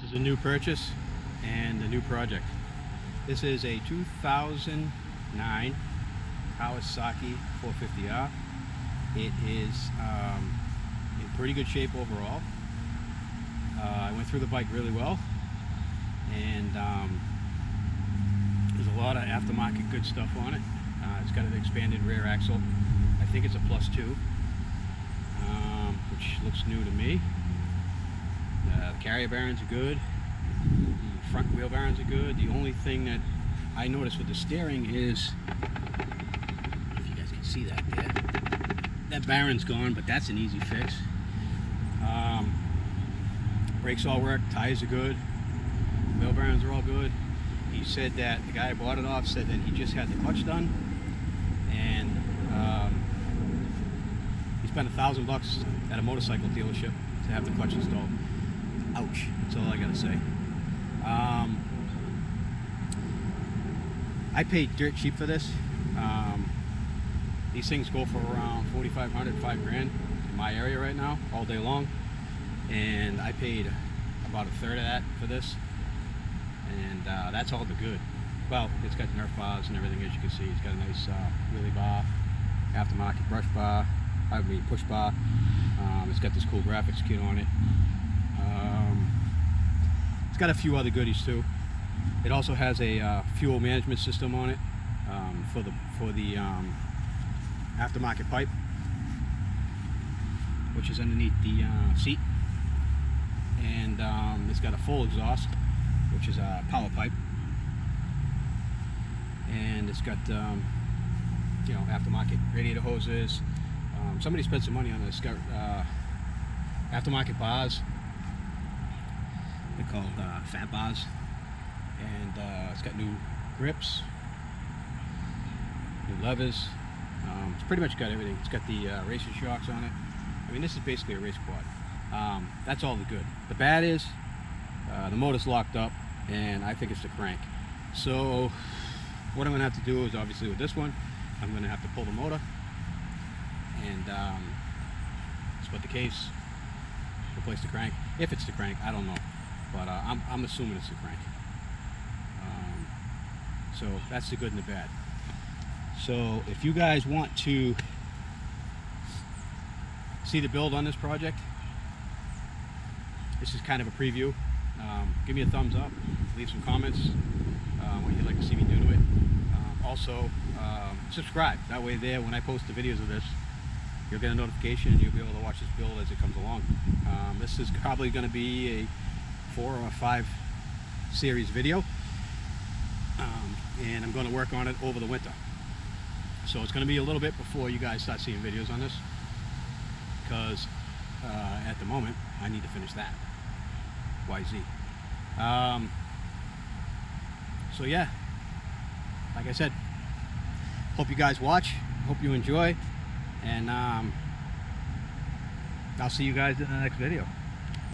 This is a new purchase and a new project. This is a 2009 Kawasaki 450R. It is in pretty good shape overall. I went through the bike really well, and there's a lot of aftermarket good stuff on it. It's got an expanded rear axle. I think it's a +2, which looks new to me. The carrier bearings are good. The front wheel bearings are good. The only thing that I noticed with the steering is, if you guys can see that there, that bearing's gone, but that's an easy fix. Brakes all work, tires are good, wheel bearings are all good. He said that the guy I bought it off said that he just had the clutch done, and he spent $1,000 at a motorcycle dealership to have the clutch installed. Ouch, that's all I gotta say. I paid dirt cheap for this. These things go for around $4,500, $5,000 in my area right now, all day long. And I paid about a third of that for this. And that's all the good. Well, it's got Nerf bars and everything, as you can see. It's got a nice wheelie bar, aftermarket brush bar, push bar. It's got this cool graphics kit on it. It's got a few other goodies too. It also has a fuel management system on it for the aftermarket pipe, which is underneath the seat, and it's got a full exhaust, which is a power pipe, and it's got you know, aftermarket radiator hoses. Somebody spent some money on this. It's got aftermarket bars. They're called fat bars, and it's got new grips, new levers. It's pretty much got everything. It's got the racing shocks on it. I mean, this is basically a race quad. That's all the good. The bad is the motor's locked up, and I think it's the crank. So what I'm going to have to do is, obviously with this one, I'm going to have to pull the motor and split the case, replace the crank. If it's the crank, I don't know, but I'm assuming it's the crank. So that's the good and the bad. So if you guys want to see the build on this project, this is kind of a preview. Give me a thumbs up, leave some comments what you'd like to see me do to it. Also, subscribe. That way there, when I post the videos of this, you'll get a notification and you'll be able to watch this build as it comes along. This is probably going to be a 4 or 5 series video, and I'm going to work on it over the winter. So it's going to be a little bit before you guys start seeing videos on this, because at the moment I need to finish that YZ. So yeah, like I said, hope you guys watch, hope you enjoy, and I'll see you guys in the next video.